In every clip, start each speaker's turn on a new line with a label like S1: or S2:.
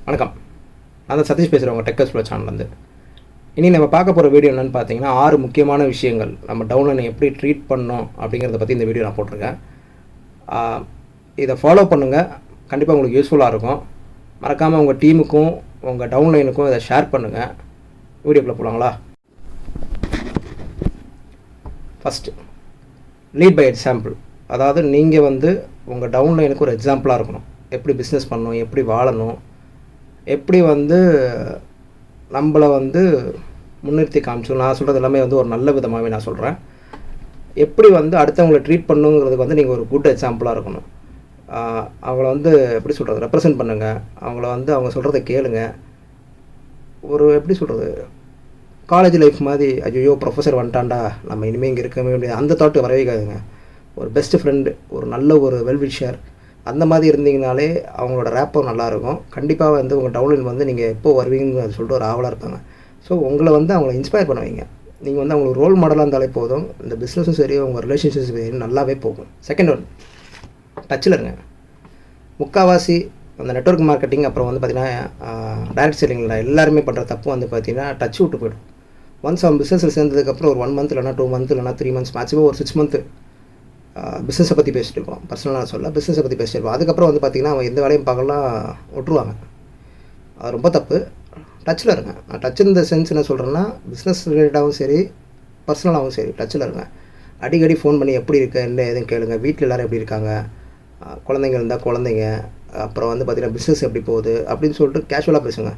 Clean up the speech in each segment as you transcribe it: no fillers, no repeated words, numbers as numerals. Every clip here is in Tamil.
S1: வணக்கம், நான் தான் சதீஷ் பேசுகிறேன் உங்கள் டெக்எக்ஸ்ப்ளோர் சேனல்லேருந்து. இனி நம்ம பார்க்க போகிற வீடியோ என்னென்னு பார்த்தீங்கன்னா 6 முக்கியமான விஷயங்கள் நம்ம டவுன்லைனை எப்படி ட்ரீட் பண்ணோம் அப்படிங்கிறத பற்றி இந்த வீடியோ நான் போட்டிருக்கேன். இதை ஃபாலோ பண்ணுங்கள், கண்டிப்பாக உங்களுக்கு யூஸ்ஃபுல்லாக இருக்கும். மறக்காமல் உங்கள் டீமுக்கும் உங்கள் டவுன்லைனுக்கும் இதை ஷேர் பண்ணுங்கள். வீடியோக்குள்ளே போகலாங்களா? First, lead by example. அதாவது நீங்கள் உங்கள் டவுன்லைனுக்கு ஒரு எக்ஸாம்பிளாக இருக்கணும். எப்படி பிஸ்னஸ் பண்ணணும், எப்படி வாழணும், எப்படி நம்மளை முன்னிறுத்தி காமிச்சோம். நான் சொல்கிறது எல்லாமே ஒரு நல்ல விதமாகவே நான் சொல்கிறேன். எப்படி அடுத்தவங்களை ட்ரீட் பண்ணுங்கிறதுக்கு நீங்கள் ஒரு குட் எக்ஸாம்பிளாக இருக்கணும். அவங்கள எப்படி சொல்கிறது, ரெப்ரசன்ட் பண்ணுங்கள். அவங்கள அவங்க சொல்கிறத கேளுங்க. ஒரு எப்படி சொல்கிறது, காலேஜ் லைஃப் மாதிரி ஐயோ ப்ரொஃபஸர் வந்துட்டான்டா நம்ம இனிமேல் இங்கே இருக்கவே முடியாது அந்த தாட்டு வரவேக்காதுங்க. ஒரு பெஸ்ட் ஃப்ரெண்டு, ஒரு நல்ல ஒரு வெல்விஷர், அந்த மாதிரி இருந்தீங்கனாலே அவங்களோட ரேப்பம் நல்லாயிருக்கும். கண்டிப்பாக உங்கள் டவுன்லைன் நீங்கள் எப்போ வருவீங்கன்னு அது சொல்லிட்டு ஒரு ஆவலாக இருப்பாங்க. ஸோ உங்களை அவங்கள இன்ஸ்பயர் பண்ணுவீங்க. நீங்கள் அவங்களுக்கு ரோல் மாடலாக இருந்தாலே போதும். இந்த பிஸ்னஸும் சரி, உங்கள் ரிலேஷன்ஷிப்ஸ் சரி நல்லாவே போகும். செகண்ட் ஒன், டச்சில் இருங்க. முக்கால்வாசி அந்த நெட்வொர்க் மார்க்கெட்டிங் அப்புறம் பார்த்திங்கன்னா டைரக்ட் செல்லிங்கில் எல்லாருமே பண்ணுற தப்பு பார்த்திங்கன்னா டச் விட்டு போய்டும். ஒன்ஸ் அவன் பிஸ்னஸில் சேர்ந்ததுக்கப்புறம் ஒரு 1 மந்த் இல்லைனா 2 மந்த் இல்லைனா 3 மந்த்ஸ் மேக்ஸிமம் ஒரு 6 மந்த்து பிஸ்னஸை பற்றி பேசிட்டு இருக்கோம். பர்சனலாக சொல்ல பிஸ்னஸை பற்றி பேசிட்டு இருக்கோம். அதுக்கப்புறம் பார்த்திங்கன்னா அவன் எந்த வேலையும் பார்க்கலாம் விட்டுருவாங்க. அது ரொம்ப தப்பு. டச்சில் இருங்க. நான் டச் இந்த சென்ஸ் என்ன சொல்கிறேன்னா, பிஸ்னஸ் ரிலேட்டடாகவும் சரி, பர்சனலாகவும் சரி டச்சில் இருங்க. அடிக்கடி ஃபோன் பண்ணி எப்படி இருக்க, என்ன எதுவும் கேளுங்க. வீட்டில் எல்லோரும் எப்படி இருக்காங்க, குழந்தைங்க இருந்தால் குழந்தைங்க, அப்புறம் பார்த்திங்கன்னா பிஸ்னஸ் எப்படி போகுது அப்படின்னு சொல்லிட்டு கேஷுவலாக பேசுங்க.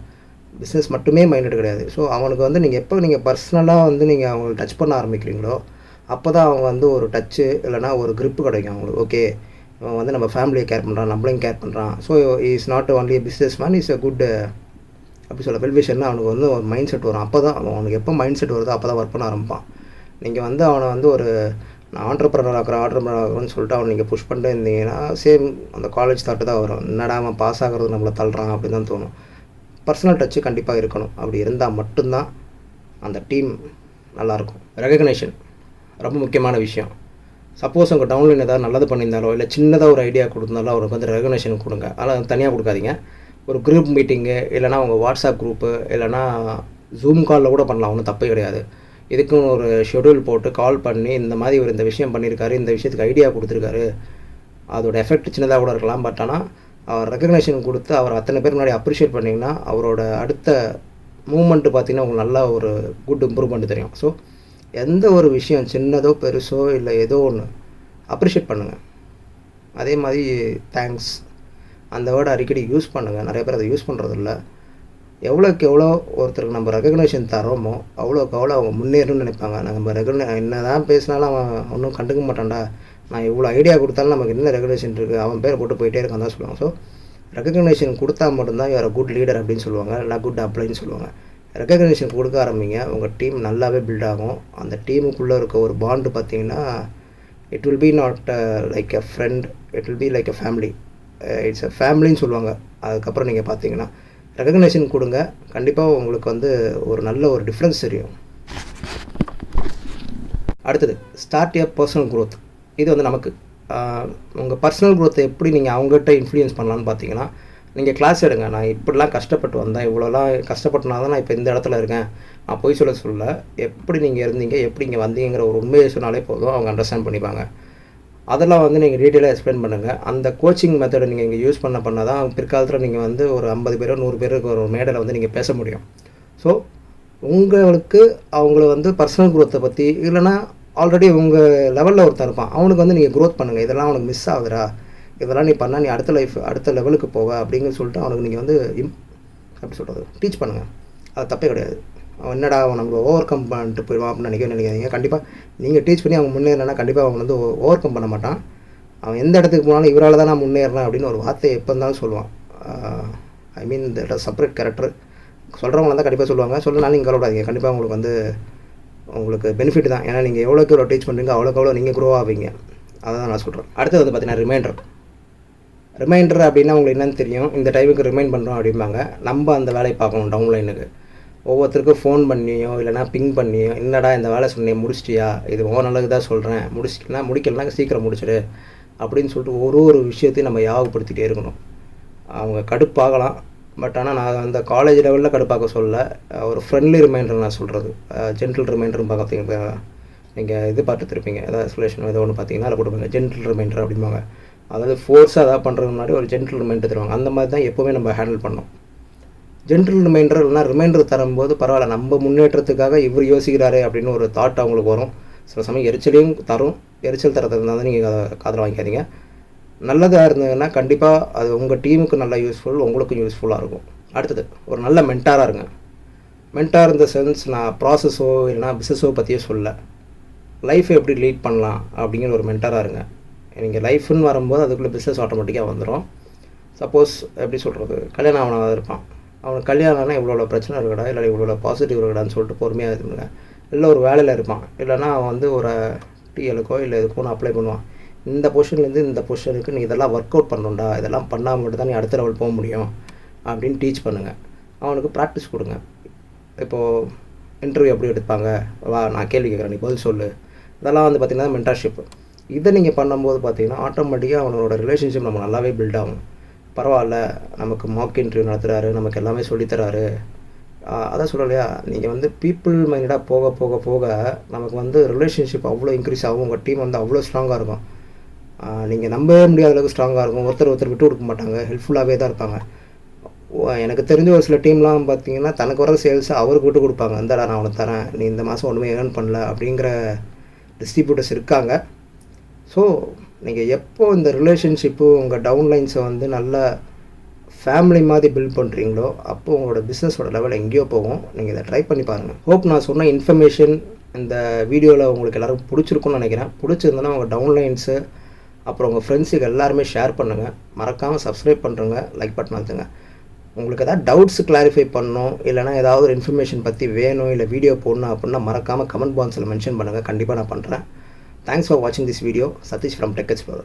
S1: பிஸ்னஸ் மட்டுமே மைண்டட் கிடையாது. ஸோ அவனுக்கு நீங்கள் எப்போ பர்சனலாக நீங்கள் அவங்களை டச் பண்ண ஆரம்பிக்கிறீங்களோ அப்போ தான் அவங்க ஒரு டச்சு இல்லைனா ஒரு க்ரிப்பு கிடைக்கும் அவங்களுக்கு. ஓகே, இவன் நம்ம ஃபேமிலியை கேர் பண்ணுறான், நம்மளையும் கேர் பண்ணுறான். So is not only business man, is a good அப்படி சொல்ல வெல்விஷர்னு அவனுக்கு ஒரு மைண்ட் செட் வரும். அப்போ தான் அவனுக்கு எப்போ மைண்ட் செட் வருதோ அப்போ தான் ஒர்க் பண்ண ஆரம்பிப்பான். நீங்கள் அவனை ஒரு நான் ஆண்டர்ப்ரனர் ஆகிறேன்னு சொல்லிட்டு அவனை நீங்கள் புஷ் பண்ணிட்டு இருந்தீங்கன்னா சேம் அந்த காலேஜ் தாட்டு தான் வரும். என்னடா அவன் பாஸ் ஆகிறது நம்மளை தள்ளுறான் அப்படின்னு தான் தோணும். பர்சனல் டச்சு கண்டிப்பாக இருக்கணும். அப்படி இருந்தால் மட்டும்தான் அந்த டீம் நல்லாயிருக்கும். ரெகக்னேஷன் ரொம்ப முக்கியமான விஷயம். சப்போஸ் உங்கள் டவுன்லைன் ஏதாவது நல்லது பண்ணியிருந்தாலோ இல்லை சின்னதாக ஒரு ஐடியா கொடுத்தாலும் அவருக்கு ரெகக்னேஷன் கொடுங்க. ஆனால் தனியாக கொடுக்காதீங்க. ஒரு குரூப் மீட்டிங்கு இல்லைனா உங்கள் வாட்ஸ்அப் குரூப்பு இல்லைனா ஜூம் காலில் கூட பண்ணலாம், ஒன்றும் தப்பே கிடையாது. இதுக்குன்னு ஒரு ஷெடியூல் போட்டு கால் பண்ணி இந்த மாதிரி ஒரு இந்த விஷயம் பண்ணியிருக்காரு, இந்த விஷயத்துக்கு ஐடியா கொடுத்துருக்காரு, அதோட எஃபெக்ட் சின்னதாக கூட இருக்கலாம். பட் ஆனால் அவர் ரெகக்னேஷன் கொடுத்து அவர் அத்தனை பேர் முன்னாடி அப்ரிஷியேட் பண்ணிங்கன்னா அவரோட அடுத்த மூமெண்ட்டு பார்த்திங்கன்னா உங்களுக்கு நல்லா ஒரு குட் இம்ப்ரூவ்மெண்ட் தெரியும். ஸோ எந்த ஒரு விஷயம் சின்னதோ பெருசோ இல்லை ஏதோ ஒன்று அப்ரிஷியேட் பண்ணுங்கள். அதே மாதிரி தேங்க்ஸ் அந்த வேர்டை அடிக்கடி யூஸ் பண்ணுங்கள். நிறைய பேர் அதை யூஸ் பண்ணுறதில்ல. எவ்வளோக்கு எவ்வளோ ஒருத்தருக்கு நம்ம ரெகக்னேஷன் தரோமோ அவ்வளோக்கு அவ்வளோ அவங்க முன்னேறணும்னு நினைப்பாங்க. நம்ம என்ன தான் பேசினாலும் அவன் ஒன்றும் கண்டுக்க மாட்டான்டா, நான் இவ்வளோ ஐடியா கொடுத்தாலும் நமக்கு என்ன ரெகக்னேஷன் இருக்குது, அவன் பேர் போட்டு போயிட்டே இருக்கான் தான் சொல்லுவாங்க. ஸோ ரெகக்னேஷன் கொடுத்தா மட்டும்தான் யார் குட் லீடர் அப்படின்னு சொல்லுவாங்க, இல்லை குட் அப்ளைன்னு சொல்லுவாங்க. ரெகக்னேஷன் கொடுக்க ஆரம்பிங்க, உங்கள் டீம் நல்லாவே பில்ட் ஆகும். அந்த டீமுக்குள்ளே இருக்க ஒரு பாண்டு பார்த்திங்கன்னா it will be not like a friend, it will be like a family. It's a ஃபேமிலின்னு சொல்லுவாங்க. அதுக்கப்புறம் நீங்கள் பார்த்தீங்கன்னா ரெகக்னேஷன் கொடுங்க, கண்டிப்பாக உங்களுக்கு ஒரு நல்ல ஒரு டிஃப்ரென்ஸ் தெரியும். அடுத்தது, ஸ்டார்ட் எ பர்சனல் க்ரோத். இது நமக்கு உங்கள் பர்சனல் க்ரோத்தை எப்படி நீங்கள் அவங்ககிட்ட இன்ஃப்ளூயன்ஸ் பண்ணலான்னு பார்த்தீங்கன்னா, நீங்கள் கிளாஸ் எடுங்க. நான் இப்படிலாம் கஷ்டப்பட்டு வந்தேன், இவ்வளோலாம் கஷ்டப்பட்டுனா தான் நான் இப்போ இந்த இடத்துல இருக்கேன், நான் போய் சொல்ல எப்படி நீங்கள் இருந்தீங்க, எப்படி இங்கே வந்தீங்கிற ஒரு உண்மையை சொன்னாலே போதும், அவங்க அண்டர்ஸ்டாண்ட் பண்ணிப்பாங்க. அதெல்லாம் நீங்கள் டீட்டெயிலாக எக்ஸ்பிளைன் பண்ணுங்கள். அந்த கோச்சிங் மெத்தடை நீங்கள் இங்கே யூஸ் பண்ணால் தான் பிற்காலத்தில் நீங்கள் ஒரு 50 பேரோ 100 பேருக்கு ஒரு மேடையில் நீங்கள் பேச முடியும். ஸோ உங்களுக்கு அவங்கள பர்சனல் க்ரோத்தை பற்றி இல்லைனா ஆல்ரெடி உங்கள் லெவலில் ஒருத்தர் இருப்பான், அவனுக்கு நீங்கள் க்ரோத் பண்ணுங்கள். இதெல்லாம் அவனுக்கு மிஸ் ஆகுதுரா, இதெல்லாம் நீ பண்ணால் நீ அடுத்த லெவலுக்கு போவ அப்படின்னு சொல்லிட்டு அவனுக்கு நீங்கள் அப்படி சொல்கிறது டீச் பண்ணுங்கள். அது தப்பே கிடையாது. அவன் என்னடா அவன் நம்ம ஓவர் கம் பண்ணிட்டு போயிடுவான் அப்படின்னு நினைக்காதீங்க. கண்டிப்பாக நீங்கள் டீச் பண்ணி அவங்க முன்னேறினா கண்டிப்பாக அவன் ஓவர் கம் பண்ண மாட்டான். அவன் எந்த இடத்துக்கு போனாலும் இவரால் தான் நான் முன்னேறேன் அப்படின்னு ஒரு வார்த்தையை எப்போ இருந்தாலும் சொல்லுவான். ஐ மீன் இந்த செப்பரேட் கேரக்டர் சொல்கிறவங்க தான் கண்டிப்பாக சொல்லுவாங்க. சொல்லனாலும் நீங்கள் கவலைப்படாதீங்க, கண்டிப்பாக உங்களுக்கு பெனிஃபிட் தான். ஏன்னா நீங்கள் எவ்வளோக்கு எவ்வளோ டீச் பண்ணுறீங்க அவ்வளோக்கு எவ்வளோ நீங்கள் க்ரோ ஆவீங்க. அதை தான் நான் சொல்கிறேன். அடுத்தது பார்த்தீங்கன்னா ரிமைண்டர் அப்படின்னா உங்களுக்கு என்னென்னு தெரியும். இந்த டைமுக்கு ரிமைண்ட் பண்ணுறோம் அப்படிம்பாங்க. நம்ம அந்த வேலையை பார்க்கணும். டவுன்லைனுக்கு ஒவ்வொருத்தருக்கும் ஃபோன் பண்ணியோ இல்லைனா பிங் பண்ணியோ, என்னடா இந்த வேலை சொன்னேன் முடிச்சிட்டியா, இது நல்லது தான் சொல்கிறேன், முடிக்கலனா சீக்கிரம் முடிச்சிடு அப்படின்னு சொல்லிட்டு ஒரு விஷயத்தையும் நம்ம ஞாபகப்படுத்திகிட்டே இருக்கணும். அவங்க கடுப்பாகலாம், பட் ஆனால் நான் அந்த காலேஜ் லெவலில் கடுப்பாக்க சொல்ல, ஒரு ஃப்ரெண்ட்லி ரிமைண்டர் நான் சொல்கிறது. ஜென்டில் ரிமைண்டர்னு பார்த்தீங்கன்னா நீங்கள் இது பார்த்துருப்பீங்க, ஏதாவது எக்ஸ்பிளேஷன் ஏதோ ஒன்று பார்த்தீங்கன்னா அதில் கொடுப்பாங்க ஜென்டில் ரிமைண்டர் அப்படிம்பாங்க. அதாவது ஃபோர்ஸாக எதாவது பண்ணுறதுக்கு முன்னாடி ஒரு ஜென்டில் ரிமைண்டர் தருவாங்க. அந்த மாதிரி தான் எப்போவுமே நம்ம ஹேண்டில் பண்ணோம். ஜென்டில் ரிமைண்டர் இல்லைனா ரிமைண்டர் தரும்போது பரவாயில்ல, நம்ம முன்னேற்றத்துக்காக இவர் யோசிக்கிறாரு அப்படின்னு ஒரு தாட் அவங்களுக்கு வரும். சில சமயம் எரிச்சலையும் தரும். எரிச்சல் தரது இருந்தால் தான் நீங்கள் அதை காதில் வாங்கிக்காதீங்க. நல்லதாக இருந்ததுன்னா கண்டிப்பாக அது உங்கள் டீமுக்கு நல்லா யூஸ்ஃபுல், உங்களுக்கும் யூஸ்ஃபுல்லாக இருக்கும். அடுத்தது ஒரு நல்ல மென்டாராக இருங்க. மென்டார் இந்த சென்ஸ் நான் ப்ராசஸோ இல்லைனா பிஸ்னஸோ பற்றியோ சொல்ல, லைஃப்பை எப்படி லீட் பண்ணலாம் அப்படிங்கிற ஒரு மென்டாராக இருங்க. நீங்கள் லைஃப்னு வரும்போது அதுக்குள்ளே பிஸ்னஸ் ஆட்டோமேட்டிக்காக வந்துடும். சப்போஸ் எப்படி சொல்கிறது, கல்யாணம் ஆகணும் இருப்பான், அவனுக்கு கல்யாணம்னா இவ்வளோ பிரச்சனை இருக்குடா, இல்லை இவ்வளோ பாசிட்டிவ் இருக்குடான்னு சொல்லிட்டு பொறுமையாக இருந்துங்க. இல்லை ஒரு வேலையில் இருப்பான், இல்லைனா அவன் வந்து ஒரு டிஎலுக்கோ இல்லை எதுக்கோ அப்ளை பண்ணுவான். இந்த பொசிஷன்லேருந்து இந்த பொசிஷனுக்கு நீ இதெல்லாம் ஒர்க் அவுட் பண்ணணும்டா, இதெல்லாம் பண்ணால் மட்டும் தான் நீ அடுத்த லெவல் போக முடியும் அப்படின்னு டீச் பண்ணுங்கள். அவனுக்கு ப்ராக்டிஸ் கொடுங்க. இப்போது இன்டர்வியூ எப்படி எடுப்பாங்க, வா நான் கேள்வி கேட்குறேன் நீ பதில் சொல்லு, இதெல்லாம் வந்து பார்த்திங்கன்னா மென்டார்ஷிப். இதை நீங்கள் பண்ணும்போது பார்த்தீங்கன்னா ஆட்டோமேட்டிக்காக அவனோட ரிலேஷன்ஷிப் நம்ம நல்லாவே பில்ட் ஆகும். பரவாயில்ல, நமக்கு மார்க் இன்டர்வியூ நடத்துகிறாரு, நமக்கு எல்லாமே சொல்லித்தராரு. அதான் சொல்லலையா, நீங்கள் வந்து பீப்புள் மைண்டடாக போக போக போக நமக்கு வந்து ரிலேஷன்ஷிப் அவ்வளோ இன்க்ரீஸ் ஆகும். உங்கள் டீம் வந்து அவ்வளோ ஸ்ட்ராங்காக இருக்கும். நீங்கள் நம்பவே முடியாத அளவுக்கு ஸ்ட்ராங்காக இருக்கும். ஒருத்தர் விட்டு கொடுக்க மாட்டாங்க, ஹெல்ப்ஃபுல்லாகவே தான் இருப்பாங்க. எனக்கு தெரிஞ்ச ஒரு சில டீம்லாம் பார்த்தீங்கன்னா தனக்கு வர சேல்ஸை அவருக்கு விட்டு கொடுப்பாங்க. இந்தடா நான் அவனை தரேன், நீ இந்த மாதம் ஒன்றுமே ஏர்ன் பண்ணல அப்படிங்கிற டிஸ்ட்ரிபியூட்டர்ஸ் இருக்காங்க. ஸோ நீங்கள் எப்போ இந்த ரிலேஷன்ஷிப்பு உங்கள் டவுன்லைன்ஸை வந்து நல்ல ஃபேமிலி மாதிரி பில்ட் பண்ணுறீங்களோ அப்போது உங்களோட பிஸ்னஸோட லெவல் எங்கேயோ போகும். நீங்கள் இதை ட்ரை பண்ணி பாருங்கள். ஹோப் நான் சொன்ன இன்ஃபர்மேஷன் இந்த வீடியோவில் உங்களுக்கு எல்லோரும் பிடிச்சிருக்குன்னு நினைக்கிறேன். பிடிச்சிருந்தனா உங்கள் டவுன்லைன்ஸு அப்புறம் உங்கள் ஃப்ரெண்ட்ஸுக்கு எல்லாருமே ஷேர் பண்ணுங்கள். மறக்காமல் சப்ஸ்கிரைப் பண்ணுறங்க, லைக் பட்டன் அழுத்துங்க. உங்களுக்கு எதாவது டவுட்ஸ் கிளாரிஃபை பண்ணணும், இல்லைனா ஏதாவது ஒரு இன்ஃபர்மேஷன் பற்றி வேணும், இல்லை வீடியோ போடணும் அப்படின்னா மறக்காமல் கமெண்ட் பாக்ஸில் மென்ஷன் பண்ணுங்கள். கண்டிப்பாக நான் பண்ணுறேன். தேங்க்ஸ் ஃபார் வாட்சிங் this video. Satish from tech explorer.